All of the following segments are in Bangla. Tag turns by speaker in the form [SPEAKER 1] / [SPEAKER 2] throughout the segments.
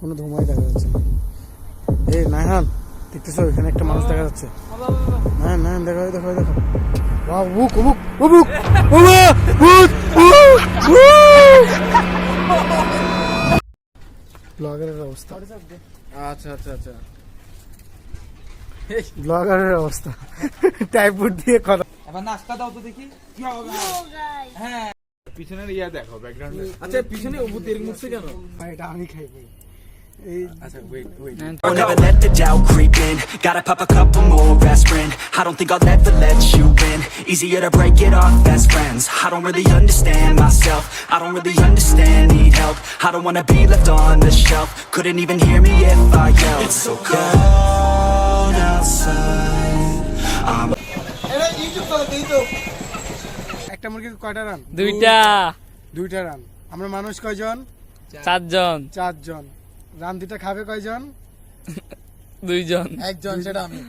[SPEAKER 1] কোনো ধোঁয়াই দেখা যাচ্ছে না। এই নাহান দেখতেছো এখানে একটা মানুষ দেখা যাচ্ছে। নাহান নাহান দেখো দেখো দেখো, ওয়াও উক উক উক উক ব্লগারের অবস্থা।
[SPEAKER 2] আচ্ছা আচ্ছা আচ্ছা,
[SPEAKER 1] ব্লগারের অবস্থা টাইপউড দিয়ে কথা।
[SPEAKER 2] এবার নাস্তা দাও তো দেখি কি হবে। হ্যাঁ পিছনের ইয়া দেখো ব্যাকগ্রাউন্ডে। আচ্ছা পিছনে উপর এরকম উঠছে কেন?
[SPEAKER 1] ভাই এটা আমি খাইবো।
[SPEAKER 2] আচ্ছা wait wait,
[SPEAKER 3] I'll never let the doubt creep in. Gotta pop a couple more aspirin. I don't think I'll ever let you in. Easier to break it off best friends. I don't really understand myself. I don't really understand, need help. I don't wanna be left on the shelf. Couldn't even hear me if I yelled. It's so cold outside.
[SPEAKER 1] একটা মুরগির কয়টা রান?
[SPEAKER 4] দুইটা
[SPEAKER 1] রান। আমরা মানুষ কয়জন? চারজন। রান দুইটা খাবে কয়জন?
[SPEAKER 4] দুইজন।
[SPEAKER 1] একজন, সেটা আমি।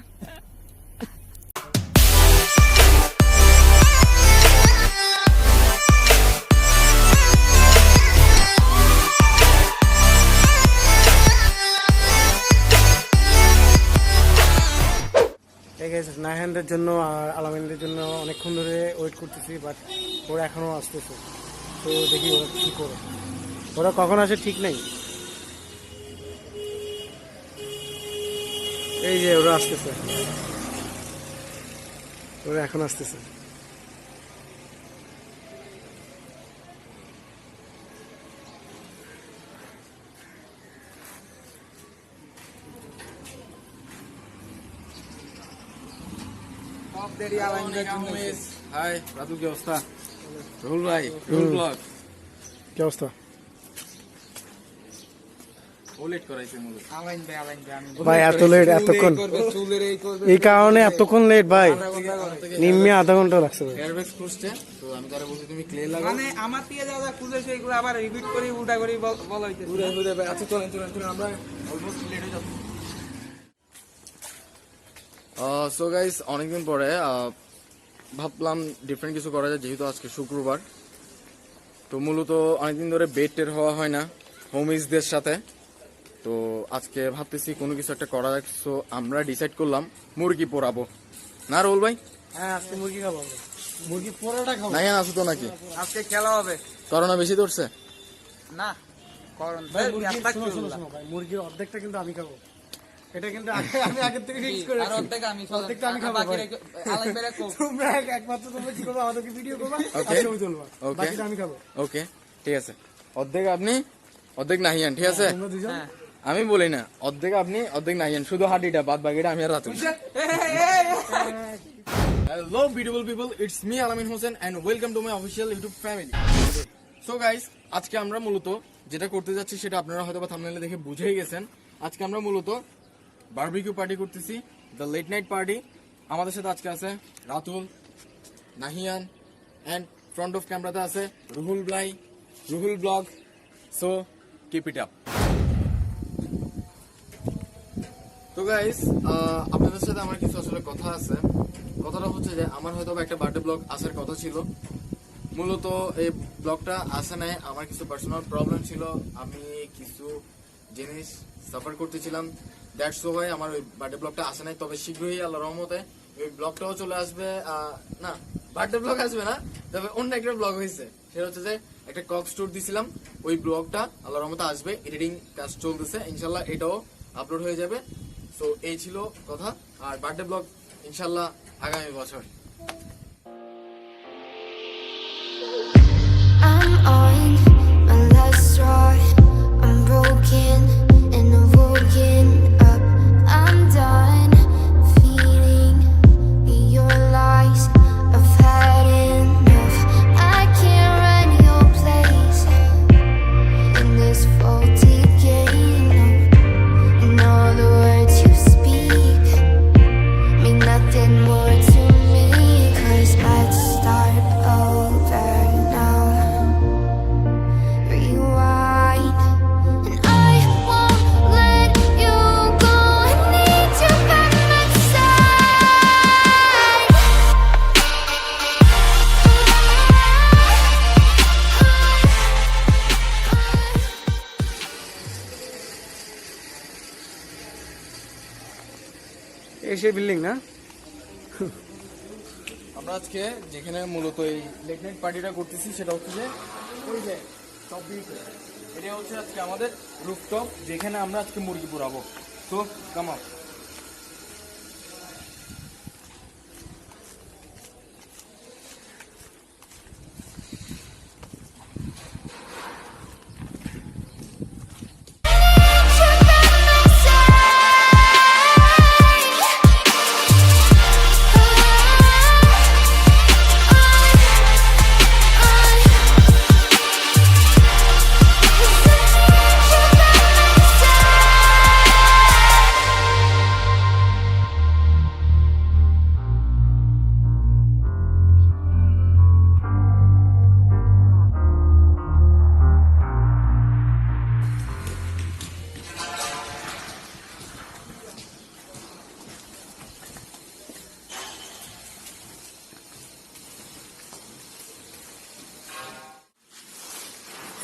[SPEAKER 1] নাহানদের জন্য আর আলামিনদের জন্য অনেকক্ষণ ধরে ওয়েট করতেছি, বাট ওরা এখনো আসতেছে। তো দেখি ওরা কি করে, ওরা কখন আসে ঠিক নেই। এই যে ওরা আসতেছে, ওরা এখন আসতেছে।
[SPEAKER 2] হাই রাতুল, কি অবস্থা? রুহুল ভাই, রুহুল ব্লগ
[SPEAKER 1] কি অবস্থা?
[SPEAKER 2] ওলেট করাইছে মূলত।
[SPEAKER 1] ভাই এত লেট, এতক্ষণ এই কারণে এতক্ষণ লেট ভাই, নিম্নে আধা ঘন্টা লাগছে ভাই।
[SPEAKER 2] এয়ারব্যাগস খুঁজছে তো আমি তারে বলছি তুমি ক্লে লাগাও,
[SPEAKER 5] মানে আমার দিয়ে যা যা খুঁজে সেগুলো আবার রিপিট করি উল্টা করি বলা হইতেছে।
[SPEAKER 2] ঘুরে ঘুরে। আচ্ছা চলেন চলেন চলেন, আমরা অলমোস্ট লেট হয়ে যাচ্ছি। সো গাইস, অনেকদিন পরে ভাবলাম ডিফারেন্ট কিছু করা যায়, যেহেতু আজকে শুক্রবার। তো মূলত অনেকদিন ধরে বেড টের হওয়া হয় না হোমিজদের সাথে, তো আজকে ভাবতেছি কোনো কিছু একটা করা যাক। সো আমরা ডিসাইড করলাম মুরগি পোড়াবো, না রোল ভাই?
[SPEAKER 1] হ্যাঁ আজকে মুরগি খাবো, মুরগি পোড়াটা খাবো।
[SPEAKER 2] নাই আসো তো নাকি?
[SPEAKER 5] আজকে খেলা হবে
[SPEAKER 2] করোনা বেশি ধরছে
[SPEAKER 5] না? করণ
[SPEAKER 1] ভাই মুরগির অর্ধেকটা কিন্তু আমি খাবো, এটা কিন্তু আমি আগে থেকে ফিক্স করে
[SPEAKER 5] আর অর্ধেক আমি
[SPEAKER 1] অর্ধেকটা আমি খাবো।
[SPEAKER 5] বাকি আলাদা বেরে কো
[SPEAKER 1] তোমরা একমাত্র তোমরা কি করবে, আমাদেরকে ভিডিও করবা আর ছবি তুলবা, বাকিটা আমি খাবো।
[SPEAKER 2] ওকে ঠিক আছে, অর্ধেক আপনি অর্ধেক নাহিয়ান, ঠিক আছে?
[SPEAKER 1] তোমরা দুজন
[SPEAKER 2] আমি বলি না, অর্ধেক আপনি অর্ধেক নাহিয়ান, শুধু হাড্ডিটা, বাদ বাকিটা আমি আর Ratul. Hello beautiful people, it's me Alamin Hossain and welcome to my official YouTube family. So guys, আজকে আমরা মূলত যেটা করতে যাচ্ছি সেটা আপনারা হয়তো বা থাম্বনেলে দেখে বুঝেই গেছেন। আজকে আমরা মূলত বারবিকিউ পার্টি করতেছি, দ্য লেট নাইট পার্টি। আমাদের সাথে আজকে আছে Ratul, Nahiyan and front of ক্যামেরাতে আছে রুহুল ভাই, Ruhul blog. So keep it up. তো গাইস, আপনাদের সাথে আমার কিছু আসলে কথা আছে। কথাটা হচ্ছে যে আমার হয়তো একটা বার্থডে ব্লগ আসার কথা ছিল, মূলত এই ব্লগটা আসে নাই। আমার কিছু পার্সোনাল প্রবলেম ছিল, আমি কিছু জিনিস সাফার করতেছিলাম, দ্যাটস ওয়াই আমার ওই বার্থডে ব্লগটা আসে নাই। তবে শীঘ্রই আল্লাহর রহমতে ওই ব্লগটাও চলে আসবে। না, বার্থডে ব্লগ আসবে না, তবে অন্য একটা ব্লগ হয়েছে, সেটা হচ্ছে যে একটা কক স্টোর দিছিলাম, ওই ব্লগটা আল্লাহর রহমতে আসবে। এডিটিং কাজ চলতেছে, ইনশাল্লাহ এটাও আপলোড হয়ে যাবে। সো এই ছিল কথা। আর বার্থডে ব্লগ ইনশাল্লাহ আগামী বছর।
[SPEAKER 6] I'm on my last straw. I'm broken and I'm woken up. I'm done feeling your lies. I've had enough. I can't run your place in this faulty game. And all the words you speak mean nothing more to me. 'Cause I'd start over now.
[SPEAKER 1] এই সেই বিল্ডিং না?
[SPEAKER 2] আমরা আজকে যেখানে মূলত এই লেট নাইট পার্টিটা করতেছি সেটা হচ্ছে যে ওই যে টপ ভিউতে, এটা হচ্ছে আজকে আমাদের রুফটপ যেখানে আমরা আজকে মুরগি পোড়াবো। তো কাম অন।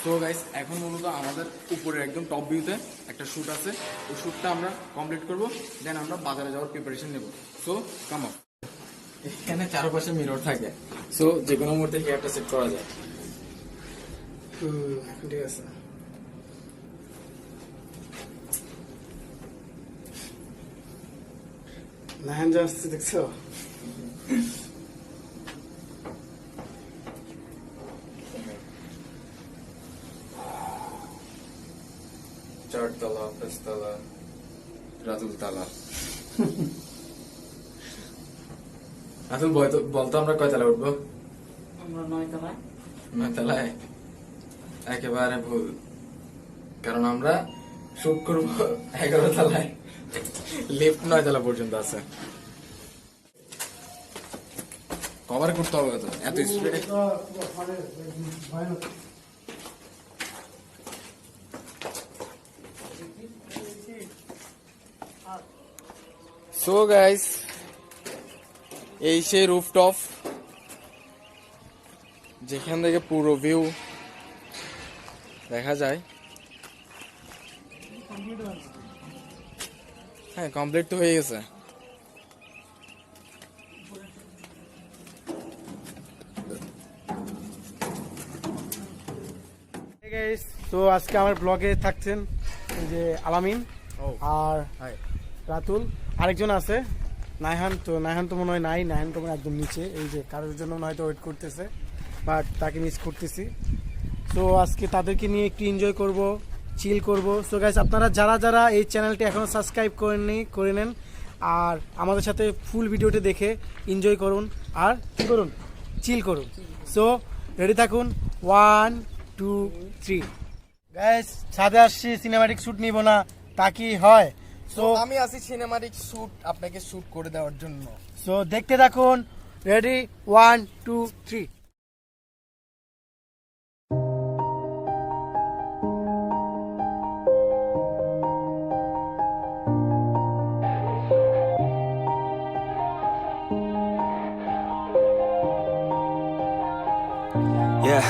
[SPEAKER 2] তো গাইস এখন মূলত আমাদের উপরের একদম টপ ভিউতে একটা শ্যুট আছে, ওই শ্যুটটা আমরা কমপ্লিট করব, দেন আমরা বাজারে যাওয়ার প্রিপারেশন নেব। So come on. এখানে চারপাশে মিরর থাকে, সো যে কোনো মুহূর্তে হেয়ারটা সেট করা যায়।
[SPEAKER 1] ঠিক আছে। নাহান যাচ্ছে দেখছো?
[SPEAKER 2] চারতলা, পাঁচতলা, রাতুল তালা। রাতুল বলতো আমরা কয়তলা উঠবো?
[SPEAKER 4] আমরা 9 তলায়।
[SPEAKER 2] 9 তলায়? একেবারে ভুল, কারণ আমরা শুট করবো 11 তলায়। লিফট 9 তলা পর্যন্ত আছে, কভার করতে হবে তো এত স্পিডে। সো গাইস, এই সেই রুফটপ যেখান থেকে পুরো ভিউ দেখা যায়। হ্যাঁ, কমপ্লিট তো হয়ে গেছে।
[SPEAKER 1] তো আজকে আমার ব্লগে থাকছেন এই যে আলামিন আর রাতুল, আরেকজন আছে নাইহান। তো নাইহান তো মনে হয় নাই, নাইহান তো মনে হয় একদম নিচে, এই যে কারোর জন্য হয়তো ওয়েট করতেছে, বাট তাকে মিস করতেছি। তো আজকে তাদেরকে নিয়ে একটু এনজয় করব, চিল করব। সো গাইস, আপনারা যারা যারা এই চ্যানেলটি এখনও সাবস্ক্রাইব করেননি করে নেন, আর আমাদের সাথে ফুল ভিডিওটি দেখে এনজয় করুন আর কী করুন, চিল করুন। সো রেডি থাকুন, 1 2 3। গাইস, ছাদে আসছি, সিনেমাটিক শ্যুট নিব না তা কি হয়?
[SPEAKER 2] সো আমি আছি সিনেমাটিক শ্যুট আপনাকে শ্যুট করে দেওয়ার জন্য।
[SPEAKER 1] সো দেখতে থাকুন, ready 1 2 3।
[SPEAKER 3] Yeah.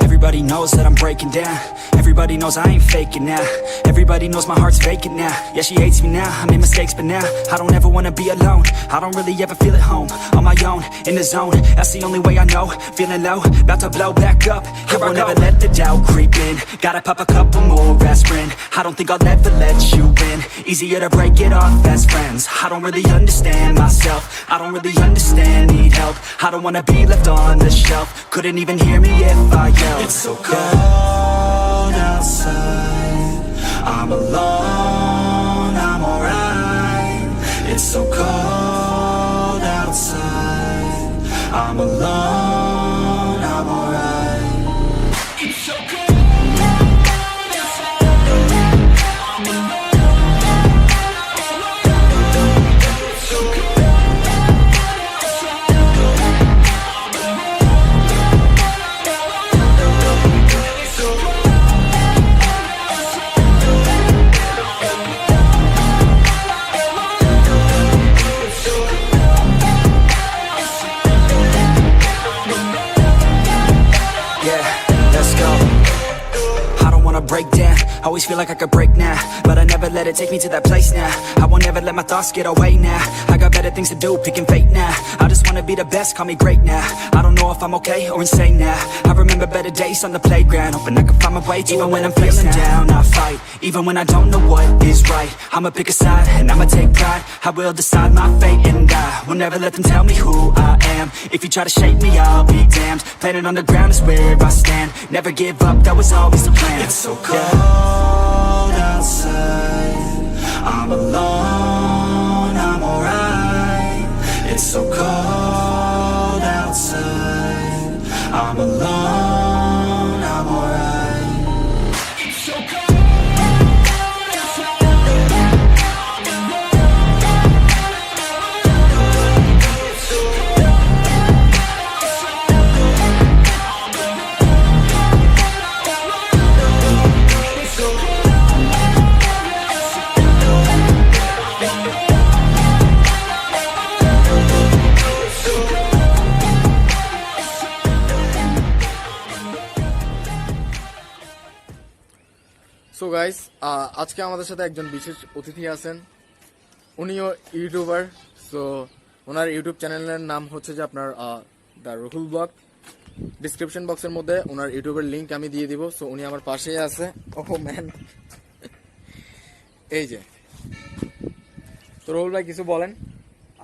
[SPEAKER 3] Everybody knows that I'm breaking down. Everybody knows I ain't faking now. Everybody knows my heart's vacant now. Yeah, she hates me now, I made mistakes but now I don't ever wanna be alone. I don't really ever feel at home. On my own, in the zone, that's the only way I know. Feeling low, about to blow back up. Here I never let the doubt creep in. Gotta pop a couple more aspirin. I don't think I'll ever let you in. Easier to break it off best friends. I don't really understand myself. I don't really understand, need help. I don't wanna be left on the shelf. Couldn't even hear me if I yelled. It's so cold outside, I'm alone, I'm alright. It's so cold outside, I'm alone, I'm alright. It's so cold outside, I'm alone, it's so cold outside, I'm alone. Always feel like I could break now, but I never let it take me to that place now. I won't ever let my thoughts get away now. I got better things to do, picking fate now. I just wanna be the best, call me great now. I don't know if I'm okay or insane now. I remember better days on the playground, hoping I can find my way. Even when I'm feeling down, I fight. Even when I don't know what is right, I'ma pick a side and I'ma take pride. I will decide my fate and I will never let them tell me who I am. If you try to shape me, I'll be damned. Planet on the ground is where I stand. Never give up, that was always the plan. It's so cold outside, I'm alone, I'm alright. It's so cold outside, I'm alone, I'm alright. It's so cold outside, I'm
[SPEAKER 2] so guys, আজকে আমাদের সাথে একজন বিশেষ অতিথি আছেন। উনিও ইউটিউবার। সো ওনার ইউটিউব চ্যানেলের নাম হচ্ছে যে আপনার দ্য রুহুল ব্লগ। ডিসক্রিপশন বক্সের মধ্যে ওনার ইউটিউবের লিংক আমি দিয়ে দিব। সো উনি আমার পাশেই আছে। ওহ ম্যান, এই যে। তো রুহুল ভাই কিছু বলেন।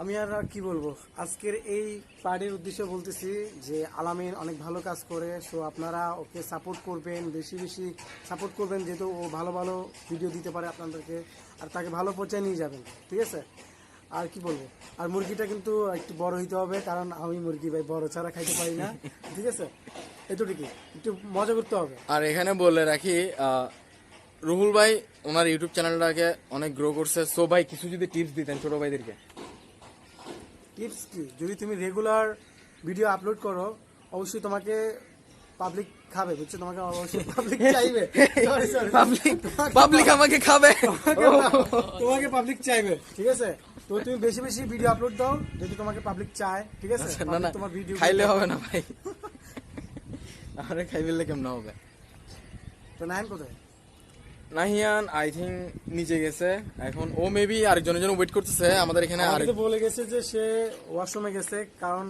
[SPEAKER 1] আমি আর কি বলবো, আজকের এই পার্টির উদ্দেশ্যে বলতেছি যে আলামিন অনেক ভালো কাজ করে। সো আপনারা ওকে সাপোর্ট করবেন, বেশি বেশি সাপোর্ট করবেন, যেহেতু ও ভালো ভালো ভিডিও দিতে পারে আপনাদেরকে, আর তাকে ভালো পর্যায়ে নিয়ে যাবেন, ঠিক আছে? আর কি বলবো, আর মুরগিটা কিন্তু একটু বড় হইতে হবে, কারণ আমি মুরগি ভাই বড় ছাড়া খাইতে পারি না, ঠিক আছে? এতটুকু একটু মজা করতে হবে।
[SPEAKER 2] আর এখানে বলে রাখি, রুহুল ভাই ওনার ইউটিউব চ্যানেলটাকে অনেক গ্রো করছে। সো ভাই কিছু যদি টিপস দিতেন ছোট ভাইদেরকে।
[SPEAKER 1] টিপস কি, যদি তুমি রেগুলার ভিডিও আপলোড করো, অবশ্যই তোমাকে পাবলিক খাবে, বুঝছো? তোমাকে অবশ্যই পাবলিক চাইবে। সরি সরি,
[SPEAKER 2] পাবলিক আমাকে খাবে।
[SPEAKER 1] তোমাকে পাবলিক চাইবে, ঠিক আছে? তো তুমি বেশি বেশি ভিডিও আপলোড দাও, যদি তোমাকে পাবলিক চায়, ঠিক আছে?
[SPEAKER 2] আচ্ছা, না না,
[SPEAKER 1] তোমার ভিডিও
[SPEAKER 2] খাইলে হবে না ভাই। আরে খাই ফেললে কেমন হবে?
[SPEAKER 1] তো নাইন কোথায়?
[SPEAKER 2] নাহিয়ান আই থিঙ্ক নিচে গেছে এখন। ও মেবি আরেকজনের জন্য ওয়েট করতেছে আমাদের এখানে।
[SPEAKER 1] আমাকে তো বলে গেছে যে সে ওয়াশরুমে গেছে, কারণ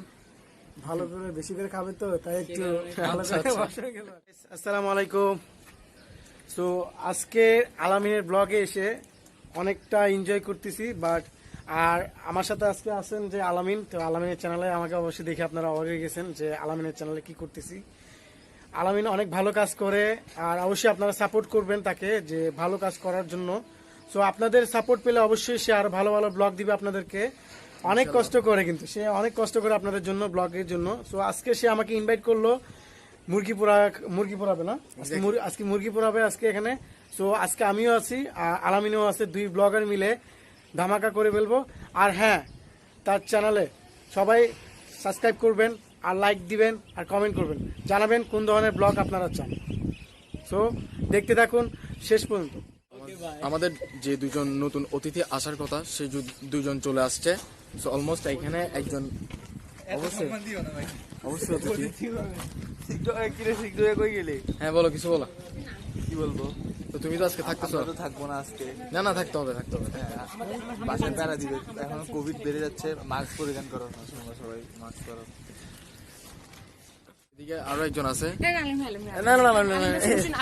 [SPEAKER 1] ভালো করে বেশি করে খাবে তো, তাই একটু ভালো করে ওয়াশরুমে গেল। আসসালামু আলাইকুম। সো আজকে আলামিনের ব্লগে এসে অনেকটা এনজয় করতেছি, বাট আর আমার সাথে আজকে আছেন যে আলামিন। তো আলামিনের চ্যানেলে আমাকে অবশ্যই দেখে আপনারা অবাক হয়ে গেছেন যে আলামিনের চ্যানেলে কি করতেছি। আলামিন অনেক ভালো কাজ করে, আর অবশ্যই আপনারা সাপোর্ট করবেন তাকে, যে ভালো কাজ করার জন্য। সো আপনাদের সাপোর্ট পেলে অবশ্যই সে আরো ভালো ভালো ব্লগ দিবে আপনাদেরকে। অনেক কষ্ট করে, কিন্তু সে অনেক কষ্ট করে আপনাদের জন্য, ব্লগের জন্য। সো আজকে সে আমাকে ইনভাইট করলো মুরগি পোড়াবে না, আজকে মুরগি পোড়াবে আজকে এখানে। সো আজকে আমিও আছি, আলামিনও আছে, দুই ব্লগার মিলে ধামাকা করে ফেলবো। আর হ্যাঁ, তার চ্যানেলে সবাই সাবস্ক্রাইব করবেন, আর লাইক দিবেন, আর কমেন্ট করবেন, জানাবেন কোন ধরনের ব্লগ আপনারা চান। সো দেখতে থাকুন শেষ পর্যন্ত।
[SPEAKER 2] আমাদের যে দুজন নতুন অতিথি আসার কথা, সেই দুজন চলে আসছে। সো অলমোস্ট এখানে একজন অবশ্যই অতিথি। হ্যাঁ বলো, কিছু বলো।
[SPEAKER 5] কি বলবো?
[SPEAKER 2] তো তুমি তো আজকে থাকতেছো।
[SPEAKER 5] তো থাকবো না আজকে,
[SPEAKER 2] না থাকতে হবে।
[SPEAKER 5] বাসায় প্যারা দিবে। এখন কোভিড বেড়ে যাচ্ছে, মাস্ক পরিধান করো না, সবাই মাস্ক করো।
[SPEAKER 2] এদিকে আরো একজন আছে।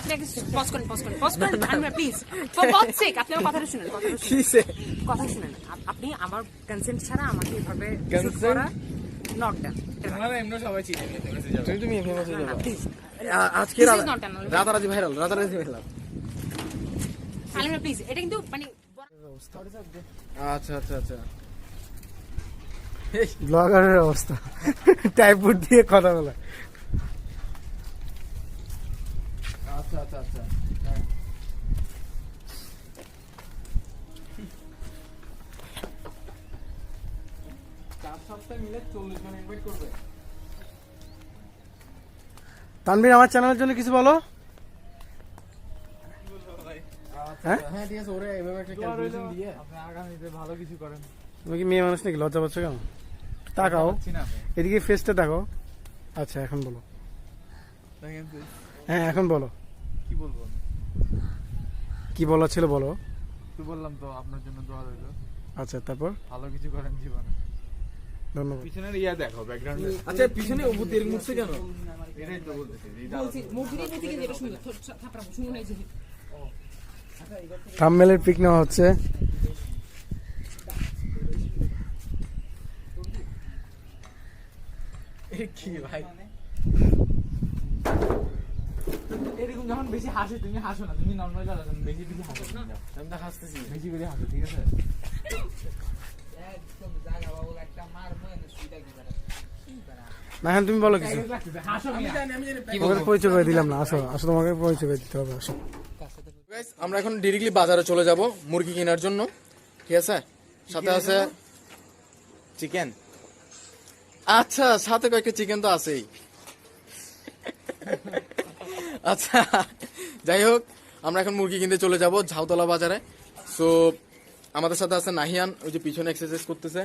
[SPEAKER 7] আপনি আগে পজ করেন প্লিজ, ফর গডস সেক আপনি আমার কথাটা শুনেন, কথা শুনেন। আপনি আমার কনসেন্ট ছাড়া আমাকে এভাবে শুট করা নকডাউন।
[SPEAKER 2] তুমি ফেমাস হয়ে যাবে
[SPEAKER 7] প্লিজ,
[SPEAKER 2] আজকে।
[SPEAKER 7] This is not an alert.
[SPEAKER 2] রাতারাতি ভাইরাল।
[SPEAKER 7] আলিম প্লিজ, এটা কিন্তু মানে
[SPEAKER 2] আচ্ছা।
[SPEAKER 1] ব্লগারের অবস্থা, টাইপউড দিয়ে কথা বলা।
[SPEAKER 2] আচ্ছা।
[SPEAKER 1] তানভীর, আমার চ্যানেলের জন্য কিছু বলো। হ্যাঁ,
[SPEAKER 2] ঠিক আছে। ওরে এভাবে একটা ক্যালকুলেশন দিয়ে
[SPEAKER 5] আগামীতে ভালো কিছু করেন।
[SPEAKER 1] তুমি কি মেয়ে মানুষ নাকি? লজ্জা পাচ্ছ কেন? তাকাও এদিকে, ফেসটা দেখো। আচ্ছা, এখন বলো। হ্যাঁ, এখন বলো।
[SPEAKER 5] কি বলবো?
[SPEAKER 1] কি বলা ছিল বলো।
[SPEAKER 5] তো বললাম তো আপনার জন্য দোয়া রইল,
[SPEAKER 1] আচ্ছা তারপর
[SPEAKER 5] ভালো কিছু করেন জীবনে।
[SPEAKER 1] ধন্যবাদ।
[SPEAKER 5] পিছনের ইয়া দেখো ব্যাকগ্রাউন্ডে,
[SPEAKER 2] আচ্ছা পিছনে উপর এরকম উঠছে কেন?
[SPEAKER 5] এটাই তো বলতেছি যে এটা
[SPEAKER 7] বলছি মুরগির প্রতি কিন্তু এটা সুন্দর থাপড়া শুনুন এই যে
[SPEAKER 1] থাম্বনেলের পিক নেওয়া হচ্ছে।
[SPEAKER 5] কি ভাই এরকম যখন বেশি হাসে তুমি হাসো না, তুমি নর্মাল যাও, বেশি বেশি হাসো না,
[SPEAKER 2] আমি তো হাসতেছি।
[SPEAKER 5] বেশি করে হাসো, ঠিক আছে?
[SPEAKER 1] নাহান তুমি বলো কিছু।
[SPEAKER 5] হাসো মিয়া।
[SPEAKER 1] তোমাকে পরিচয় করে দিলাম না, আসো আসো তোমাকে পরিচয় করে দিতে হবে, আসো।
[SPEAKER 2] Guys, আমরা এখন ডিরেক্টলি বাজারে চলে যাব মুরগি কেনার জন্য, ঠিক আছে? সাথে আছে
[SPEAKER 5] চিকেন।
[SPEAKER 2] আচ্ছা সাথে কয়েকটা চিকেন তো আছেই। আচ্ছা যাই হোক, আমরা এখন মুরগি কিনতে চলে যাব ঝাউতলা বাজারে। সো আমাদের সাথে আছে নাহিয়ান, ওই যে পিছনে এক্সারসাইজ করতেছে,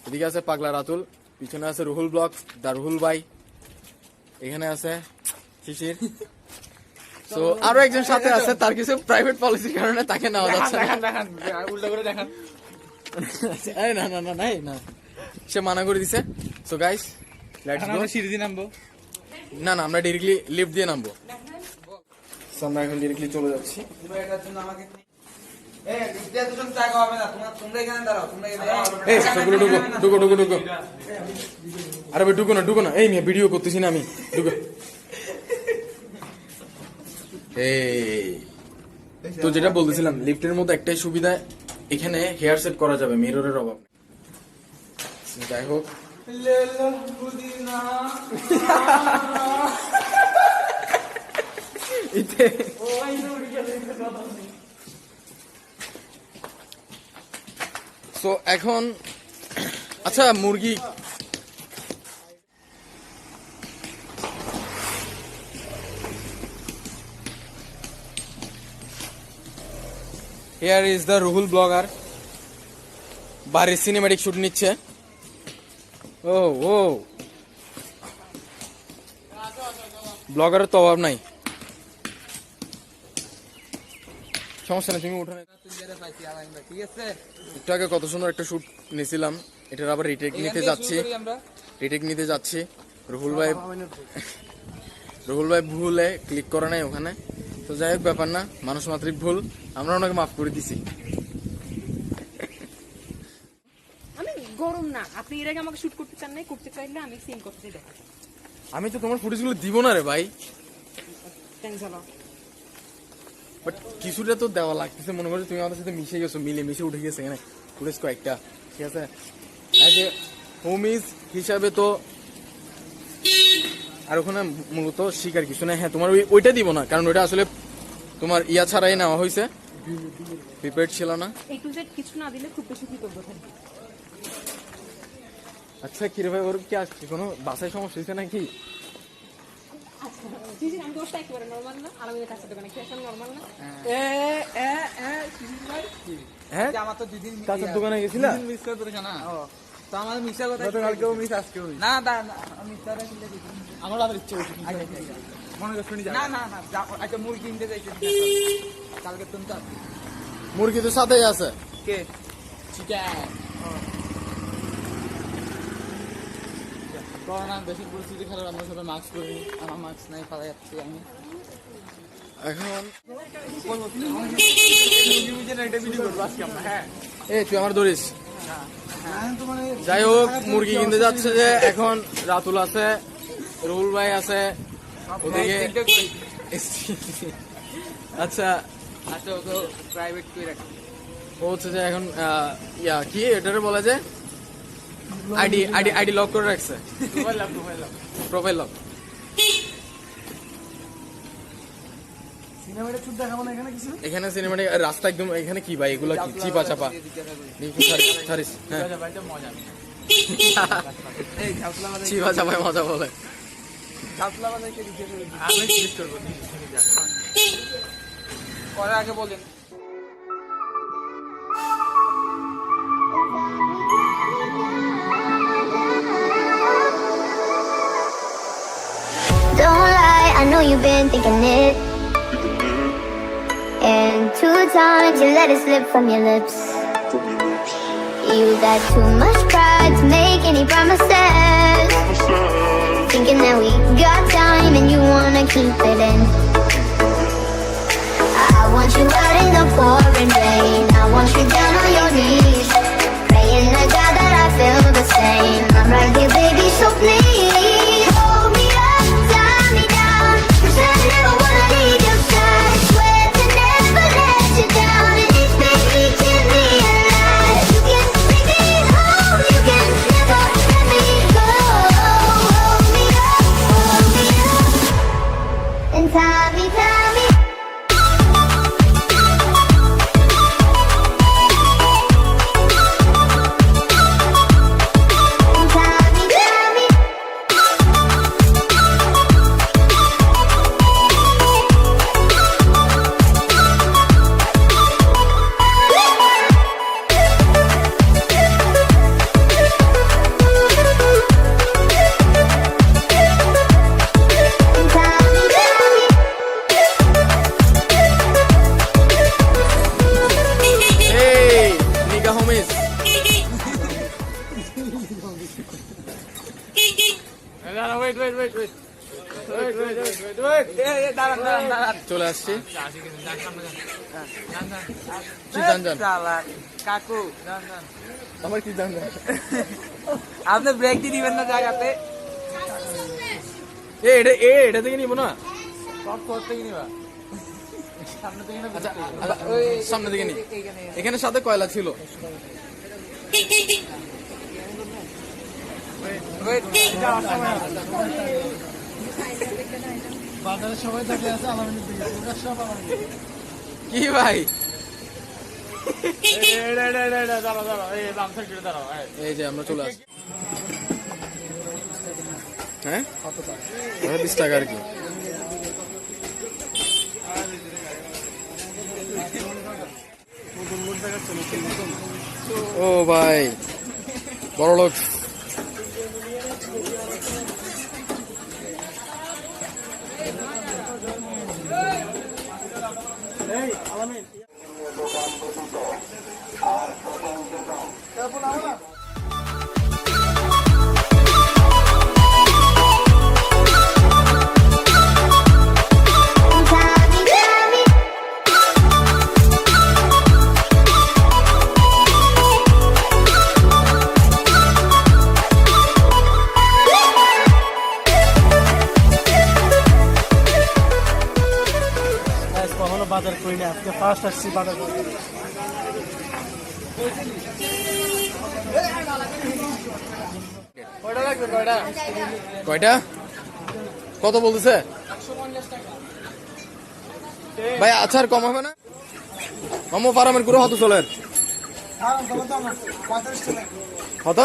[SPEAKER 2] এদিকে আছে পাগলা রাতুল, পিছনে আছে রুহুল ব্লগস দা রুহুল ভাই, এখানে আছে শিশির। সো আরো একজন সাথে আছে, তার কিছু প্রাইভেট পলিসির কারণে তাকে নেওয়া যাচ্ছে না।
[SPEAKER 5] দেখান উল্টা করে দেখান।
[SPEAKER 2] এই না না না নাই না, সে মানা করে দিছে। So guys let's go.
[SPEAKER 5] আমরা সিঁড়ি দিয়ে নামবো।
[SPEAKER 2] না না, আমরা ডিরেক্টলি লিফট দিয়ে নামবো। সো আমরা এখন ডিরেক্টলি চলে যাচ্ছি। এই সবগুলো ঢুকো ঢুকো ঢুকো ঢুকো। আরে ভাই ঢুকো না, এই মেয়ে ভিডিও করতেছি না আমি, ঢুকো। এই তো যেটা বলতেছিলাম, লিফটের মধ্যে একটাই সুবিধা, এখানে হেয়ার সেট করা যাবে, মিররের অভাব নেই। যাই হোক সো এখন আচ্ছা মুরগি Here is the Ruhul blogger. বাড়ির সিনেম্যাটিক শুট নিচ্ছে। ও ও ব্লগারের তো অভাব নাই, সমস্যা নেই, তুমি উঠো না। একটু আগে কত সুন্দর একটা শুট নিয়েছিলাম, এটার আবার রিটেক নিতে যাচ্ছি। রুহুল ভাই ভুলে ক্লিক করে নাই ওখানে। তো যাই হোক, ব্যাপার না, মানুষ মাত্রিক ভুল, আমরা ওনাকে মাফ করে দিছি।
[SPEAKER 7] আমি গরম না, আপনি এর আগে আমাকে শুট করতে চান নাই, করতে চাইলে আমি সিন করতে দেখা।
[SPEAKER 2] আমি তো তোমার ফুটেজগুলো দিব না রে ভাই,
[SPEAKER 7] টেনশন
[SPEAKER 2] বাট কিছুটা তো দেওয়া লাগতেছে। মনে করছো তুমি আমাদের সাথে মিশে গেছো, মিশে উঠে গেছে এখানে ফুটেজ কয়েকটা, ঠিক আছে? অ্যাজ এ হোমিজ হিসাবে তো, আর ওখানে মূলত শিকার কিছু না। হ্যাঁ তোমার ওইটা দিব না, কারণ ওইটা আসলে তোমার ইয়া ছাড়াই নেওয়া হয়েছে, প্রিপেয়ার্ড ছিল না।
[SPEAKER 7] এই টু জেড কিছু না দিলে খুব বেশি কৃতজ্ঞ থাকবে।
[SPEAKER 2] আচ্ছা কিরে ভাই, ওর কি আসছে কোনো বাসায় সমস্যা হয়েছে নাকি?
[SPEAKER 7] আচ্ছা আমি দোষটা একেবারে নর্মাল না, আর আমি কাছে দোকানে খেয়েছি নর্মাল না।
[SPEAKER 2] হ্যাঁ
[SPEAKER 5] আমার তো দুদিন
[SPEAKER 2] কাছের দোকানে গেছিলা?
[SPEAKER 5] মিস করে দিছ না। তো আমার মিশা কথা গতকালকেও মিস, আজকেও না আমি তারা কিনতে দিই।
[SPEAKER 2] আমার আবার ইচ্ছে হচ্ছে
[SPEAKER 5] মনে করে শুনি না না না আচ্ছা মুরগি কিনতে যাইতে কালকে তুমি তো
[SPEAKER 2] মুরগি তো সাথেই আছে।
[SPEAKER 5] কে
[SPEAKER 2] চিকেন
[SPEAKER 5] করোনা দেশের পরিস্থিতি খারাপ, আমরা সবাই মাস্ক পরিনি, আমার মাস্ক নাই, পালা যাচ্ছি আমি
[SPEAKER 2] এখন।
[SPEAKER 5] ভিডিও করবো আজকে আমরা। হ্যাঁ
[SPEAKER 2] এই তুই আমার ধরিস। যাই হোক, মুরগি কিনতে যাচ্ছে যে এখন রাতুল আছে, রুহুল ভাই আছে ওদিকে। আচ্ছা
[SPEAKER 5] আচ্ছা ওকে প্রাইভেট করে রাখি।
[SPEAKER 2] ও হচ্ছে যে এখন ইয়া কি এটারে বলা যায়, আইডি লক করে রাখছে, প্রোফাইল লক।
[SPEAKER 1] সিনেমাটা শুট দেখাবো না এখানে কিছু।
[SPEAKER 2] এখানে সিনেমাটিক রাস্তা একদম, এখানে কি ভাই এগুলা কি চিপা চাপা ছাড়িস। হ্যাঁ
[SPEAKER 5] মজা
[SPEAKER 2] চিপা চাপায় মজা বলে।
[SPEAKER 5] আমি ক্লিক করবো করার আগে বলেন।
[SPEAKER 6] Don't lie, I know you've been thinking it. And to time to let it slip from your lips. You got too much pride to make any promises. Thinking that we got time and you wanna keep it in. I want you out in the pouring rain. I want you down on your knees, praying to God that I feel the same. I'm right here, baby, so please hold me up, tie me down. 'Cause I never wanna leave your side. Swear to never let you down. And if baby can be alive, you can make me whole. You can never let me go. Hold me up, and tie me, tie me.
[SPEAKER 2] Hey, Nika homies. চলে আসছি কি জান জান
[SPEAKER 5] কাকু জান জান
[SPEAKER 2] আমার কি জান জান
[SPEAKER 5] আপনি ব্রেক দিয়ে দিবেন না জায়গাতে
[SPEAKER 2] এটা থেকে নিবো না
[SPEAKER 5] শর্ট করতে কি নিবা সামনে থেকে না
[SPEAKER 2] আচ্ছা সামনে দিকে নি এখানে সাথে কয়লা ছিল
[SPEAKER 1] বাজারে সবাই থাকে আছে আমার সব আমার
[SPEAKER 2] কি ভাই এই যে আমরা চলে আসছি হ্যাঁ 20 টাকা আর কি ও ভাই বড় লোক
[SPEAKER 1] কখনো বাজার করি না, আজকে ফার্স্ট আসছি বাজার করতে।
[SPEAKER 2] কয়টা কত বলতেছে ভাই আচার কম হবে না মামু ফার্মের গুঁড়ো হতো চলের কত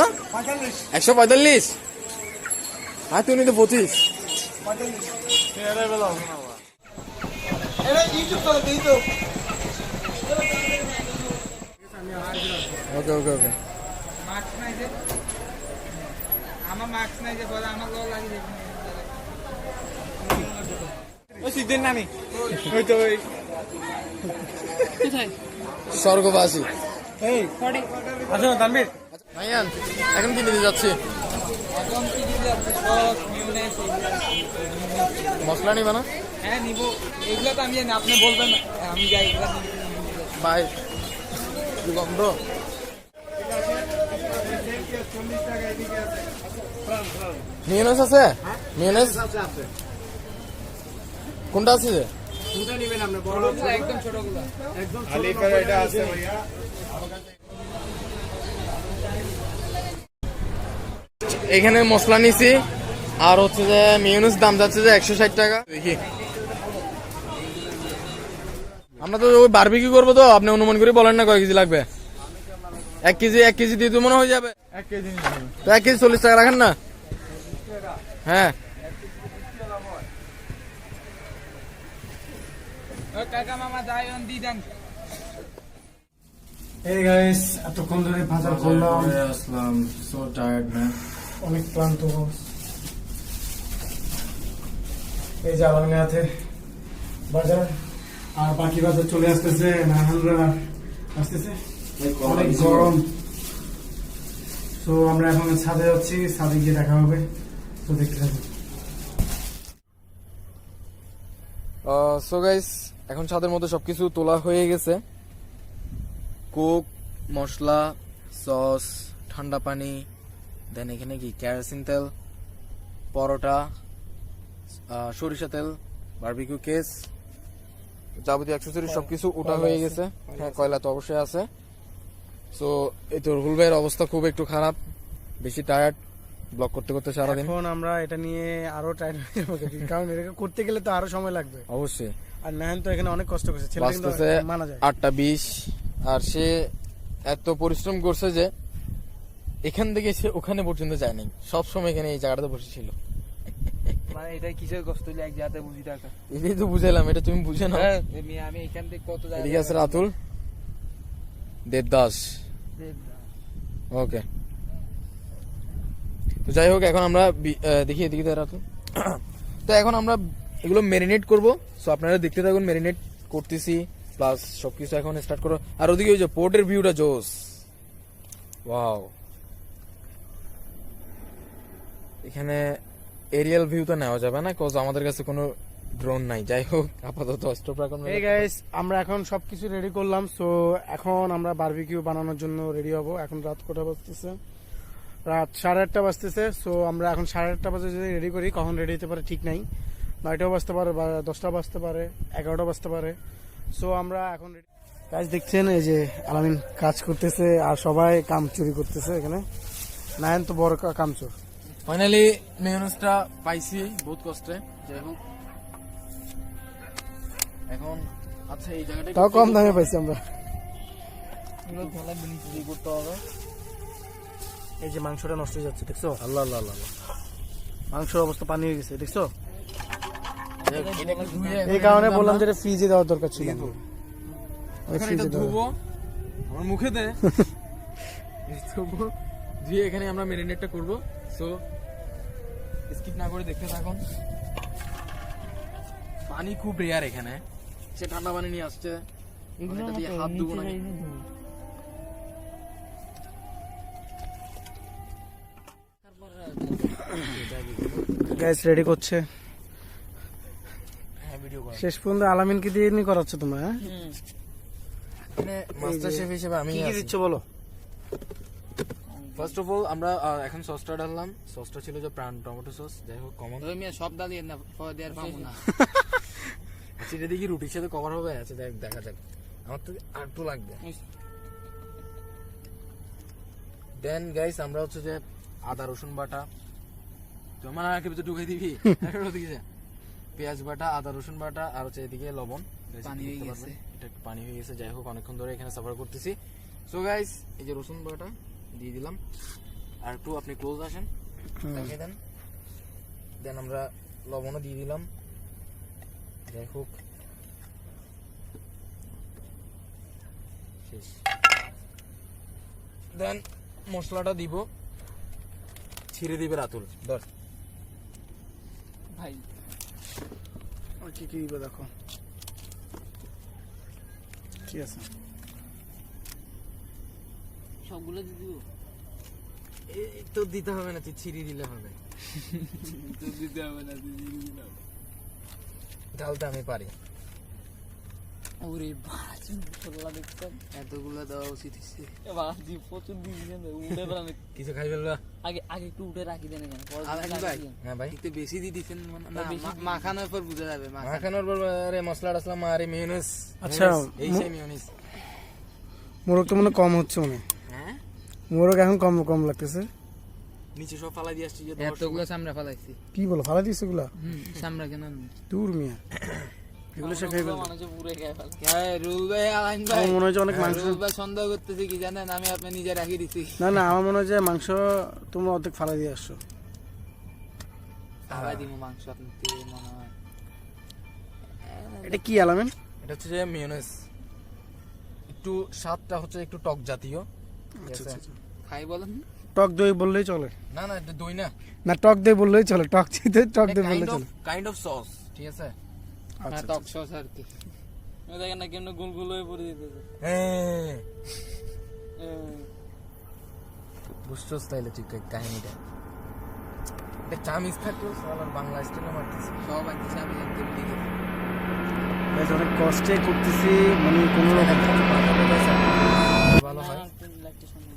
[SPEAKER 2] 145 হ্যাঁ তুমি তো 25 ওকে ওকে ওকে
[SPEAKER 5] মাস্ক নাই যে আমার মাস্ক নাই যে বলে আমার গলা লাগি দেখুন ওই সিদ্ধের নানি ওই তো ওই
[SPEAKER 7] কোথায়
[SPEAKER 2] স্বর্গবাসী
[SPEAKER 1] এই আসো তানভীর,
[SPEAKER 2] ভাইয়ান এখন কি নিতে যাচ্ছি
[SPEAKER 5] এখন কি দিতে যাচ্ছে সস মিউনেস
[SPEAKER 2] মশলা নিবা না
[SPEAKER 5] হ্যাঁ নিব এগুলো তো আমি জানি আপনি বলবেন আমি যাই এগুলো
[SPEAKER 2] ভাই কি গন্ধ মিউনেস আছে মিউনেস কোনটা আছে যে
[SPEAKER 5] একদম ছোটগুলো
[SPEAKER 2] এখানে মশলা নিছি আর হচ্ছে যে মিউনিস দাম যাচ্ছে যে 160 টাকা দেখি আমরা তো ওই বারবিকিউ করবো তো আপনি অনুমান করে বলেন না কয় কেজি লাগবে 1 কেজি দিয়ে তো মনে হয়ে যাবে
[SPEAKER 5] 1 কেজি
[SPEAKER 2] তো 1 কেজি 40 টাকা রাখেন না হ্যাঁ
[SPEAKER 5] কাকা মামা যাই দি দেন
[SPEAKER 1] এই গাইস এতক্ষণ ধরে বাজার করলাম,
[SPEAKER 2] আসলাম সো টায়ার্ড ম্যান
[SPEAKER 1] অনেক ক্লান্ত। এই যে আলামিনের হাতে বাজার আর বাকি বাজার চলে আসতেছে, নাহানরা আসতেছে, অনেক গরম। তো আমরা এখন ছাদে যাচ্ছি, ছাদে গিয়ে দেখা হবে, তো দেখতে থাকুন।
[SPEAKER 2] সো গাইস, এখন ছাদের মধ্যে সবকিছু তোলা হয়ে গেছে। কোক, মশলা, সস, ঠান্ডা পানি, দেন এখানে কি কেরোসিন তেল, পরোটা, সরিষা তেল, বারবিকিউ কেস, যাবতীয় অ্যাক্সেসরি সবকিছু ওটা হয়ে গেছে। হ্যাঁ, কয়লা তো অবশ্যই আছে। সো এই তো রুহুল ভাইয়ের অবস্থা খুব একটু খারাপ, বেশি টায়ার্ড ব্লগ করতে করতে সারাদিন।
[SPEAKER 1] এখন আমরা এটা নিয়ে আরো টাইট হয়ে যাবো, কারণ এটা করতে গেলে তো আরো সময় লাগবে।
[SPEAKER 2] অবশ্যই
[SPEAKER 1] আর নাহান তো এখানে অনেক কষ্ট করছে, ছেলে কিন্তু
[SPEAKER 2] বাঁচতেছে
[SPEAKER 1] মানা যায়।
[SPEAKER 2] 8:20, আর সে এত পরিশ্রম করছে যে এখান থেকে সে ওখানে পর্যন্ত যায় নাই, সবসময় এখানে এই জায়গাটাতে বসেছিল।
[SPEAKER 5] মানে এটা কিসের কষ্ট হইলে এক জায়গাতে বুঝি টাকা।
[SPEAKER 2] এটাই তো বুঝাইলাম, এটা তুমি বুঝে নাও।
[SPEAKER 5] আমি এখান থেকে কত
[SPEAKER 2] এদিকে আছে রাতুল, দেবদাস। ওকে, তো যাই হোক, এখন আমরা দেখি এদিকে রাতুল। তো এখন আমরা এগুলো ম্যারিনেট করব। সো আপনারা দেখতে থাকুন, ম্যারিনেট করতেছি প্লাস সবকিছু এখন স্টার্ট করো। আর ওদিকে ওই যে পোর্টের ভিউটা জোস, ওয়াও। এখানে এরিয়াল ভিউ তো নেওয়া যাবে না, কজ আমাদের কাছে কোনো ড্রোন নাই। যাই হোক, আপাতত স্টপ রাখুন।
[SPEAKER 1] এই গাইস, আমরা এখন সবকিছু রেডি করলাম। সো এখন আমরা বারবিকিউ বানানোর জন্য রেডি হব। এখন রাত কটা বাজতেছে? রাত 8:30 বাজতেছে। সো আমরা এখন 8:30 বাজে যদি রেডি করি, কখন রেডি হতে পারে ঠিক নাই। 9টাও বাজতে পারে, 10টা বাজতে পারে, 11টা বাজতে পারে। সো আমরা এখন কাজ দেখছেন, এই যে আলামিন কাজ করতেছে আর সবাই কাম চুরি করতেছে এখানে। নায়ন তো বড় কামচোর।
[SPEAKER 2] ফাইনালি মেয়নিজটা পাইছি বহুত কষ্টে। যাই হোক, এখন আচ্ছা এই জায়গাটা
[SPEAKER 1] তাও কম দামে পাইছি আমরা।
[SPEAKER 2] করতে হবে।
[SPEAKER 1] এই যে মাংসটা নষ্ট হয়ে যাচ্ছে, দেখছো? আল্লাহ আল্লাহ আল্লাহ, মাংসের অবস্থা পানি হয়ে গেছে, দেখছো? এই কারণে বললাম যে ফ্রিজে দেওয়ার দরকার ছিল।
[SPEAKER 2] ধুবো আমার মুখে দে, ধুয়ে এখানে আমরা ম্যারিনেটটা করবো। সো স্কিপ না করে দেখতে থাকুন। পানি খুব রেয়ার এখানে, সে ঠান্ডা পানি নিয়ে আসছে, এটা দিয়ে হাত ধুবো না।
[SPEAKER 1] গ্যাস রেডি করছে।
[SPEAKER 2] হ্যাঁ, ভিডিও করা।
[SPEAKER 1] শেষ পর্যন্ত আলামিনকে দিয়ে নি করাচ্ছ তোমরা? হ্যাঁ,
[SPEAKER 2] এখানে মাস্টার শেফ হিসেবে আমি
[SPEAKER 1] কি কি দিচ্ছ বলো?
[SPEAKER 2] ফার্স্ট অফ অল আমরা এখন সসটা ডাললাম। সসটা ছিল যে প্রাণ টমেটো সস। যাই হোক, কমন
[SPEAKER 5] সব ডালিয়ে না, দেওয়ার পাবো না।
[SPEAKER 2] সেটা দেখি রুটির সাথে কভার হবে। আচ্ছা দেখা যাক, আমার তো আর একটু লাগবে। দেন গাইস, আমরা হচ্ছে যে আদা রসুন বাটা, তোমার আগে ভিতরে ঢুকাই দিবি, ওদিকে যা। পেঁয়াজ বাটা, আদা রসুন বাটা, আর হচ্ছে এদিকে লবণ।
[SPEAKER 5] পানি হয়ে গেছে।
[SPEAKER 2] এটা একটু পানি হয়ে গেছে। যাই হোক, অনেকক্ষণ ধরে এখানে সাফার করতেছি। সো গাইস, এই যে রসুন বাটা দিয়ে দিলাম, আর একটু আপনি ক্লোজ আসেন, দেখিয়ে দেন। দেন আমরা লবণও দিয়ে দিলাম। যাই হোক, শেষ। দেন মশলাটা দিব, ছিঁড়ে দিবে রাতুল। ধর
[SPEAKER 5] ভাই,
[SPEAKER 1] আর কি কি দিবে দেখো। ঠিক আছে,
[SPEAKER 5] সবগুলো দিয়ে দিব।
[SPEAKER 2] এই তো দিতে হবে না, তুই ছিঁড়ে দিলে হবে।
[SPEAKER 5] দিতে হবে না,
[SPEAKER 2] ঢালতে আমি পারি।
[SPEAKER 5] ওরে বাজি, মশলা দেখছেন? এতগুলো দেওয়া উচিত হচ্ছে। বাজি প্রচুর দিয়েছেন, উঠে বেড়ানো।
[SPEAKER 2] কিছু খাই ফেলবা?
[SPEAKER 5] আগে একটু উঠে রাখি দেন এখানে।
[SPEAKER 2] হ্যাঁ ভাই,
[SPEAKER 5] একটু বেশি দিয়ে দিচ্ছেন, মাখানোর পর বুঝা যাবে।
[SPEAKER 2] মাখানোর পর আরে মশলা টসলা মারে, মেয়োনিজ।
[SPEAKER 1] আচ্ছা,
[SPEAKER 2] এই সেই মেয়োনিজ।
[SPEAKER 1] মোরগ তো মনে হয় কম হচ্ছে, মনে
[SPEAKER 2] হ্যাঁ,
[SPEAKER 1] মোরগ এখন কম কম লাগতেছে।
[SPEAKER 2] নিচে সব ফালাই দিয়ে আসছি।
[SPEAKER 5] এতগুলো সামরা ফালাইছি।
[SPEAKER 1] কি বলো, ফালা দিয়েছে এগুলা?
[SPEAKER 5] সামরা কেন
[SPEAKER 1] দূর মিয়া, এগুলো সে খেয়ে ফেলবে।
[SPEAKER 5] মানুষ পুরো খেয়ে ফেলে। রুল ভাই, আলাইন ভাই,
[SPEAKER 1] আমার মনে হয় যে অনেক মাংস।
[SPEAKER 5] রুল ভাই সন্দেহ করতেছি কি জানেন, আমি আপনি নিজে রাখি দিছি।
[SPEAKER 1] না না, আমার মনে হয় যে মাংস তোমরা অর্ধেক ফালা দিয়ে আসছো।
[SPEAKER 5] খাওয়াই দিব মাংস, আপনি মনে হয়।
[SPEAKER 1] এটা কি আলামিন?
[SPEAKER 2] এটা হচ্ছে যে মেয়োনিজ, একটু স্বাদটা হচ্ছে একটু টক জাতীয়।
[SPEAKER 1] আচ্ছা আচ্ছা,
[SPEAKER 5] খাই বলেন।
[SPEAKER 1] টক দই বললেই চলে।
[SPEAKER 2] না না, এটা দই না,
[SPEAKER 1] না, টক দই বললেই চলে, টক চিতে টক দই বললেই চলে।
[SPEAKER 2] কাইন্ড অফ সস, ঠিক আছে।
[SPEAKER 1] আচ্ছা
[SPEAKER 5] টক সস আর কি। দেখেন না কেমন গোল গোল হয়ে পড়ে যেতেছে
[SPEAKER 2] বুঝছস তাইলে তুই কাহিনীটা এটা চামিজ থাকতো সালার বাংলা স্টাইলে মারতেছে
[SPEAKER 5] সব আনতেছে আমি জানতে ভুলে গেছি
[SPEAKER 1] গাইস অনেক কষ্টে করতেছি মানে কোনো রকম
[SPEAKER 2] ভালো হয়
[SPEAKER 5] লাইটটা সামনে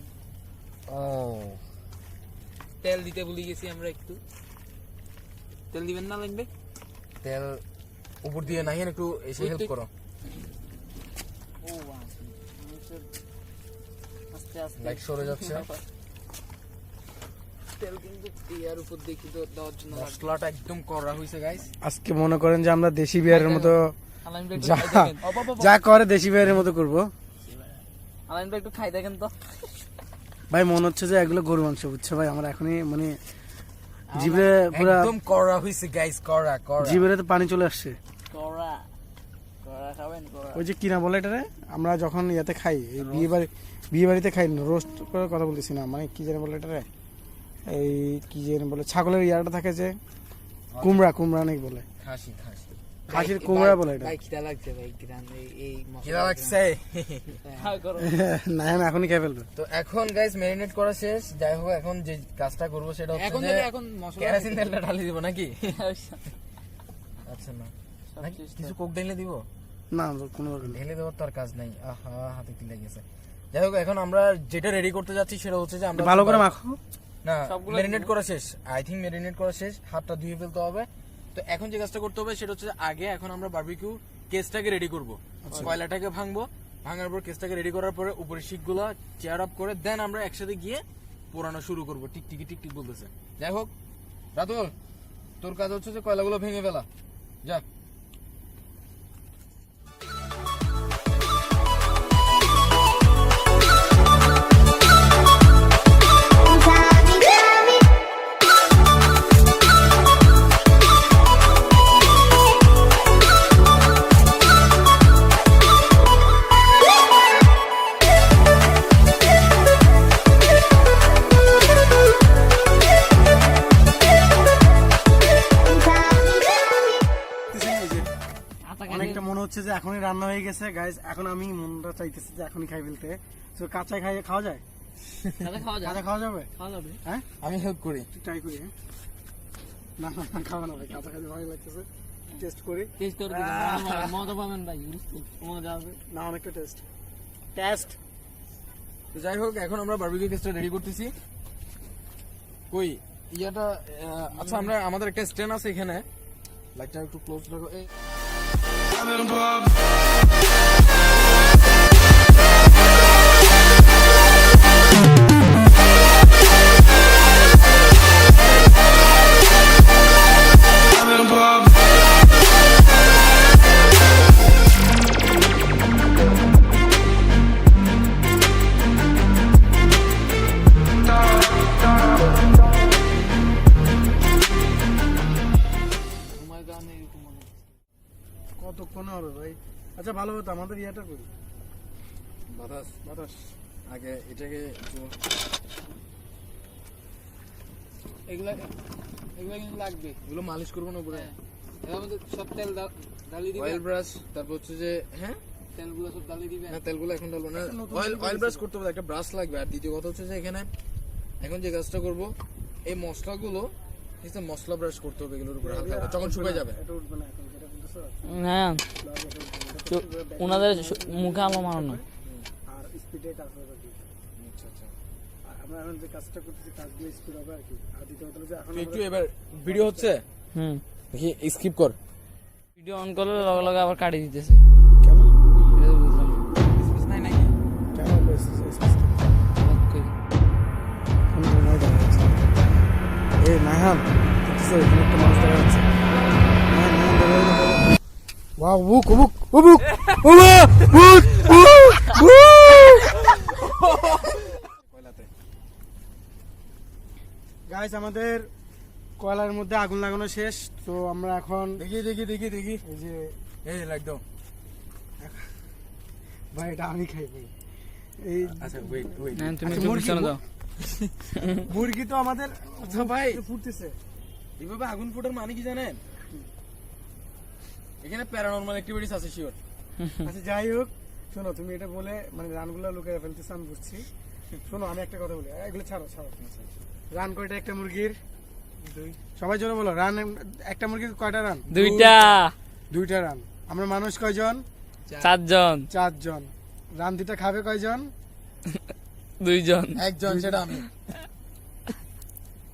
[SPEAKER 2] ও
[SPEAKER 5] তেল দিতে ভুলে গেছি আমরা একটু তেল দিবেন না লাগবে
[SPEAKER 2] তেল উপর দিয়ে নাই একটু এসে হেল্প করো
[SPEAKER 5] ও আস্তে আস্তে
[SPEAKER 2] লাইট সরে যাচ্ছে
[SPEAKER 5] তেল কিন্তু ইয়ার উপর দেখি তো দেওয়ার জন্য
[SPEAKER 2] মশলাটা একদম কড়া হইছে গাইস
[SPEAKER 1] আজকে মনে করেন যে আমরা দেশি বিয়ারের মতো
[SPEAKER 5] আলাইন ভাই
[SPEAKER 1] যা যা করে দেশি বিয়ারের মতো করব।
[SPEAKER 5] আলাইন ভাই একটু খাই দেখেন তো
[SPEAKER 1] ভাই মনে হচ্ছে যে এগুলো গরু মাংস বুঝছো ভাই আমার এখনই মানে জিভে পুরো
[SPEAKER 2] একদম কড়া হইছে গাইস কড়া কড়া
[SPEAKER 1] জিভে তো পানি চলে আসছে।
[SPEAKER 5] কড়া কড়া খাবেন কড়া
[SPEAKER 1] ওই যে কিনা বলে এটারে আমরা যখন ইয়াতে খাই এই বিয়ে বাড়িতে খাই না রোস্ট করে কথা বলতেছি না মানে কি জানি বলে এটারে এই কি জানি বলে ছাগলের ইয়াটা থাকে যে কুমড়া কুমড়া নাকি বলে
[SPEAKER 2] খাসি খাসি
[SPEAKER 1] খাসির কুমড়া বলে এটা
[SPEAKER 5] ভাই খিদা লাগছে ভাই গ্রাম এই
[SPEAKER 2] কিরা লাগছে
[SPEAKER 5] হ্যাঁ করো
[SPEAKER 1] না আমি এখনই খেয়ে ফেলবো।
[SPEAKER 2] তো এখন গাইস ম্যারিনেট করা শেষ যাই হোক এখন যে কাজটা করব সেটা হচ্ছে
[SPEAKER 5] এখন
[SPEAKER 2] যে
[SPEAKER 5] যদি এখন মশলা
[SPEAKER 2] কেরাসিন তেলটা ঢালি দিব নাকি আচ্ছা না নাকি কিছু কোক ঢেলে দিব
[SPEAKER 1] না কোনো দরকার নেই।
[SPEAKER 2] ঢেলে দেওয়ার তো আর কাজ নাই আহা হাতে কি লেগেছে যাই হোক এখন আমরা যেটা রেডি করতে যাচ্ছি সেটা হচ্ছে যে আমরা
[SPEAKER 1] ভালো করে মাখো।
[SPEAKER 2] না ম্যারিনেট করা শেষ আই থিংক ম্যারিনেট করা শেষ হাতটা ধুয়ে ফেলতে হবে তো এখন যে কাজটা করতে হবে সেটা হচ্ছে যে আগে এখন আমরা বারবিকিউ কেসটাকে রেডি করব কয়লাটাকে ভাঙবো ভাঙার পর কেসটাকে রেডি করার পরে উপরে শিকগুলো চেয়ার আপ করে দেন আমরা একসাথে গিয়ে পোড়ানো শুরু করব টিকটিকি টিকটিক বলতেছে যাই হোক রাতুল তোর কাজ হচ্ছে যে কয়লাগুলো ভেঙে ফেলা যা
[SPEAKER 1] অনেকটা মনে হচ্ছে যে এখনই রান্না হয়ে গেছে গাইস এখন আমি মনটা চাইতেছে যে এখনই খাই ফেলতে তো কাঁচা খাওয়া যায়
[SPEAKER 5] তাহলে খাওয়া যাবে
[SPEAKER 1] কাঁচা খাওয়া যাবে
[SPEAKER 5] খাওয়া যাবে
[SPEAKER 1] হ্যাঁ
[SPEAKER 2] আমি হেল্প করি
[SPEAKER 1] ট্রাই করি হ্যাঁ না না খাওয়া না ভাই কাঁচা খাইতে ভালো লাগতেছে টেস্ট করি
[SPEAKER 5] টেস্ট করে দিবেন মজা পাবেন ভাই মজা হবে
[SPEAKER 1] না অনেকটা টেস্ট
[SPEAKER 2] তো যাই হোক এখন আমরা বারবিকিউ কেসটা রেডি করতেছি কই ইয়াটা আচ্ছা আমরা আমাদের একটা স্ট্যান্ড আছে এখানে লাইটটা একটু ক্লোজ রাখো এই
[SPEAKER 5] তোমার গানে এরকম মনে হচ্ছে।
[SPEAKER 1] কতক্ষণ হবে ভাই আচ্ছা ভালো হতো আমাদের ইয়াটা করি
[SPEAKER 2] বাতাস আগে এটাকে
[SPEAKER 5] এগুলা এগুলা কিন্তু লাগবে
[SPEAKER 2] এগুলো মালিশ করবো না উপরে
[SPEAKER 5] এর মধ্যে সব তেল ডালি দিবে
[SPEAKER 2] অয়েল ব্রাশ তারপর হচ্ছে যে হ্যাঁ
[SPEAKER 5] তেলগুলো সব ডালি দিবে
[SPEAKER 2] না তেলগুলো এখন ডালবো না অয়েল ব্রাশ করতে হবে একটা ব্রাশ লাগবে আর দ্বিতীয় কথা হচ্ছে যে এখানে এখন যে কাজটা করব এই মশলাগুলো মশলা ব্রাশ করতে হবে এগুলোর উপরে হালকা হালকা, যখন শুকিয়ে যাবে
[SPEAKER 1] এটা উঠবে না এখন যেটা বলতেছো
[SPEAKER 5] হ্যাঁ ওনাদের মুখে আলো মারানো
[SPEAKER 1] আর স্পিডে কাজ হবে আর কি
[SPEAKER 2] আচ্ছা আচ্ছা
[SPEAKER 1] আর আমরা এখন যে কাজটা করতেছি কাজগুলো স্পিড হবে আর কি আর দ্বিতীয় কথা হলো যে এখন
[SPEAKER 2] তুই একটু এবার ভিডিও হচ্ছে
[SPEAKER 5] হুম
[SPEAKER 2] দেখি স্কিপ কর
[SPEAKER 5] ভিডিও অন করলে লগে লগে আবার কাটি দিতেছে
[SPEAKER 1] কেন
[SPEAKER 5] এটা তো বুঝলাম
[SPEAKER 2] নাই নাকি
[SPEAKER 1] কেন করেছিস
[SPEAKER 5] ওকে
[SPEAKER 1] কোন সময় দেখা যাচ্ছে এই নাহান দেখছো এখানে একটা মানুষ দেখা যাচ্ছে ওয়াও বুক বুক বুক গাইস আমাদের কয়লার মধ্যে আগুন লাগানো শেষ তো আমরা এখন
[SPEAKER 2] দেখি দেখি দেখি দেখি
[SPEAKER 1] এই যে
[SPEAKER 2] এই একদম
[SPEAKER 1] ভাই এটা আমি খাই ভাই এই
[SPEAKER 2] আচ্ছা ওয়েট ওয়েট
[SPEAKER 5] না তুমি
[SPEAKER 1] আচ্ছা,
[SPEAKER 5] একটু
[SPEAKER 1] মুরগি,
[SPEAKER 5] পিছনে দাও
[SPEAKER 1] মুরগি তো আমাদের
[SPEAKER 2] আচ্ছা ভাই
[SPEAKER 1] ফুটতেছে
[SPEAKER 2] এইভাবে আগুন ফুটার মানে কি জানেন এখানে প্যারানরমাল অ্যাক্টিভিটিস আছে শিওর
[SPEAKER 1] আচ্ছা যাই হোক, শোনো তুমি এটা বলে মানে রানগুলো লুকিয়ে ফেলতেছ আমি বুঝছি। শোনো আমি একটা কথা বলি, এগুলো ছাড়ো ছাড়ো। রান কয়টা একটা মুরগির? সবাই জন্য বলো, রান একটা মুরগির কয়টা রান? দুইটা রান। আমরা মানুষ কয়জন?
[SPEAKER 5] 4 জন।
[SPEAKER 1] 4 জন। রান দুইটা খাবে কয়জন?
[SPEAKER 5] 2 জন।
[SPEAKER 2] একজন, সেটা আমি।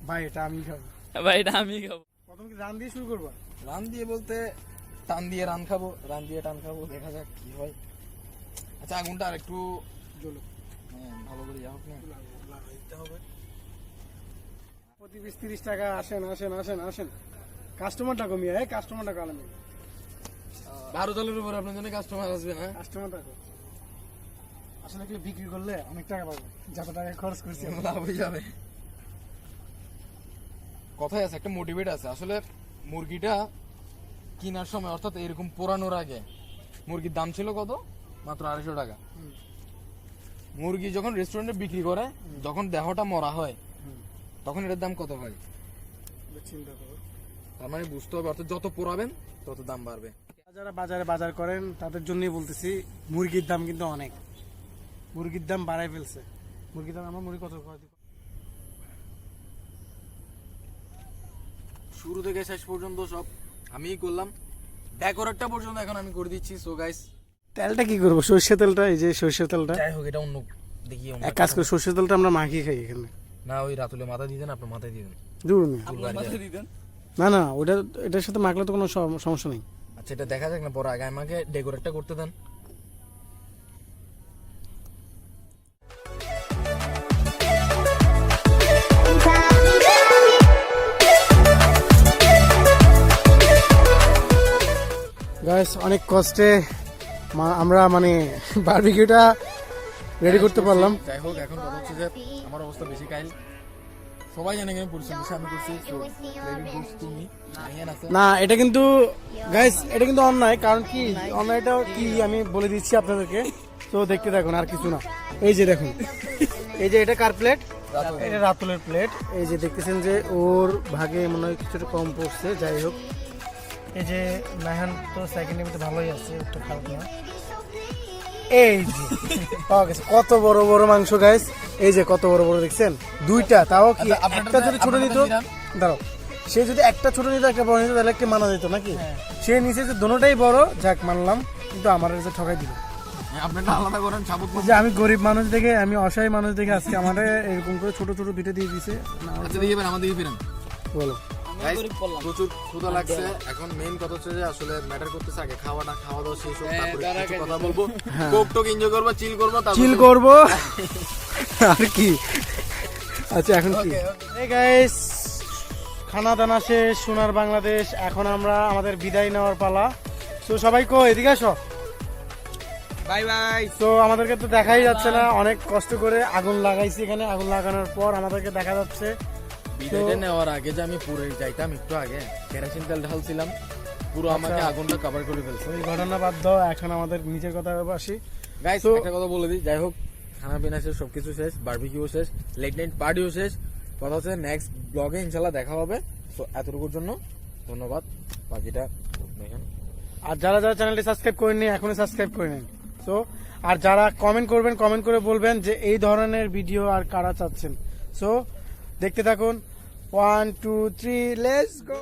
[SPEAKER 1] ভাই এটা আমি খাবো।
[SPEAKER 5] ভাই এটা আমি খাবো।
[SPEAKER 1] প্রথম কি রান দিয়ে শুরু করবো?
[SPEAKER 2] রান দিয়ে বলতে টান দিয়ে রান খাবো, রান দিয়ে টান খাবো, দেখা যাক কি হয়। আচ্ছা আগুনটা আর একটু
[SPEAKER 1] জ্বলো।
[SPEAKER 2] ভালো করে যাও না।
[SPEAKER 1] প্রতি 20-30 টাকা। আসেন আসেন আসেন আসেন, কাস্টমারটা কমিয়ে, কাস্টমারটা কালামি,
[SPEAKER 2] 12 তলের উপর আপনার জন্য কাস্টমার আসবে না?
[SPEAKER 1] কাস্টমারটা কম। আসলে এগুলো বিক্রি করলে অনেক টাকা পাবো, যত টাকা খরচ করছি।
[SPEAKER 2] লাভ হয়ে যাবে। কথাই আছে, একটা মোটিভেট আছে। আসলে মুরগিটা কেনার সময় অর্থাৎ এরকম পোড়ানোর আগে মুরগির দাম ছিল কত? মাত্র 250 টাকা। মুরগি যখন রেস্টুরেন্টে বিক্রি করে, যখন দেহটা মরা হয়, তখন এটার দাম কত হয়?
[SPEAKER 1] চিন্তা করো।
[SPEAKER 2] তার মানে বুঝতে হবে, অর্থাৎ যত পোড়াবেন তত দাম বাড়বে।
[SPEAKER 1] যারা বাজারে বাজার করেন তাদের জন্যই বলতেছি, মুরগির দাম কিন্তু অনেক, মুরগির দাম বাড়াই ফেলছে। মুরগির দাম, আমার মুরগি কত করে দিব?
[SPEAKER 2] শুরু থেকে শেষ পর্যন্ত সব আমিই করলাম, ডেকোরেটটা পর্যন্ত এখন আমি করে দিচ্ছি। সো গাইস,
[SPEAKER 1] তেলটা কি করবো? সর্ষের তেলটা, এই যে সর্ষের তেলটা।
[SPEAKER 2] যাই হোক, এটা অন্য দেখি
[SPEAKER 1] এক কাজ করে সর্ষের তেলটা আমরা মাখিয়ে খাই এখানে।
[SPEAKER 2] না, ওই রাতুলে মাথা দিতেন, আপনার মাথায় দিতেন।
[SPEAKER 1] দূর না।
[SPEAKER 5] আপনার মাথায় দিতেন।
[SPEAKER 1] না না, ওটা এটার সাথে মাখলে তো কোনো সমস্যা নেই।
[SPEAKER 2] আচ্ছা, এটা দেখা যাক না পরে, আগে আমাকে ডেকোরেটটা করতে দেন।
[SPEAKER 1] গাইস অনেক কষ্টে আমরা মানে বারবিকিউটা রেডি করতে পারলাম।
[SPEAKER 2] যাই হোক, এখন কথা হচ্ছে যে আমার অবস্থা বেশি কাইল, সবাই জানে কেন পরিশ্রম বেশি আমি করছি। So, credit goes to me. Ian আছে।
[SPEAKER 1] না এটা কিন্তু গাইস, এটা কিন্তু অন্যায়। কারণ কি অন্যায়টা কি আমি বলে দিচ্ছি আপনাদেরকে, তো দেখতে থাকুন, আর কিছু না। এই যে দেখুন, এই যে এটা কার প্লেট? এটা রাতুলের প্লেট। এই যে দেখতেছেন যে ওর ভাগে মনে হয় কিছুটা কম পড়ছে। যাই হোক, এই যে নাহান তো সেকেন্ড টাইমে ভালোই আছে, একটু খারাপ না। এই যে পাওয়া গেছে কত বড় বড় মাংস গাইস, এই যে কত বড় বড় দেখছেন, দুইটা। তাও কি একটা যদি ছোট নিত, দাঁড়াও, সে যদি একটা ছোট নিত একটা বড় নিত তাহলে একটা মানা যেত নাকি? সে নিচে যে দোনোটাই বড়, যাক মানলাম, কিন্তু আমার কাছে ঠকাই দিল।
[SPEAKER 2] আপনারা আলাদা করেন, সাবুত
[SPEAKER 1] যে আমি গরিব মানুষ দেখে, আমি অসহায় মানুষ দেখে আজকে আমাদের এরকম করে ছোট ছোট দুইটা দিয়ে দিছে।
[SPEAKER 2] আচ্ছা দেখি এবার আমাদের ফিরেন।
[SPEAKER 1] বলো
[SPEAKER 2] Guys, প্রচুর ক্ষুধা লাগছে। এখন মেইন কথা হচ্ছে যে আসলে ম্যাটার করতেছে আগে খাওয়া দাওয়া শেষ হোক, তারপরে কিছু কথা বলবো, কোক টোক এনজয় করবো, চিল করবো,
[SPEAKER 1] চিল করবো আর কি। আচ্ছা এখন কি, এই গাইস খানা দানা শেষ, সোনার বাংলাদেশ। এখন আমরা আমাদের বিদায় নেওয়ার পালা। তো সবাই কো এদিকে আসো,
[SPEAKER 5] বাই বাই।
[SPEAKER 1] তো আমাদেরকে তো দেখাই যাচ্ছে না, অনেক কষ্ট করে আগুন লাগাইছি এখানে। আগুন লাগানোর পর আমাদেরকে দেখা যাচ্ছে।
[SPEAKER 2] বিদায়টা নেওয়ার আগে যে আমি পুরো যাইতাম একটু আগে, কেরোসিন তেল ঢালছিলাম, পুরো আমাকে আগুনটা কভার করে ফেলছে।
[SPEAKER 1] ওই ঘটনা বাদ দাও, এখন আমাদের নিচের কথা আসি।
[SPEAKER 2] গাইস
[SPEAKER 1] তো-
[SPEAKER 2] একটা কথা বলে দিই, যাই হোক খানা পিনা শেষ, সবকিছু শেষ, বারবিকিউ শেষ, লেট নাইট পার্টিও শেষ। কথা হচ্ছে নেক্সট ব্লগে ইনশাল্লাহ দেখা হবে। তো এতটুকুর জন্য ধন্যবাদ, বাকিটা দেখেন।
[SPEAKER 1] আর যারা যারা চ্যানেলটি সাবস্ক্রাইব করেননি এখনই সাবস্ক্রাইব করে নিন। তো আর যারা কমেন্ট করবেন, কমেন্ট করে বলবেন যে এই ধরনের ভিডিও আর কারা চাচ্ছেন। সো দেখতে থাকুন। 1 2 3 লেটস গো।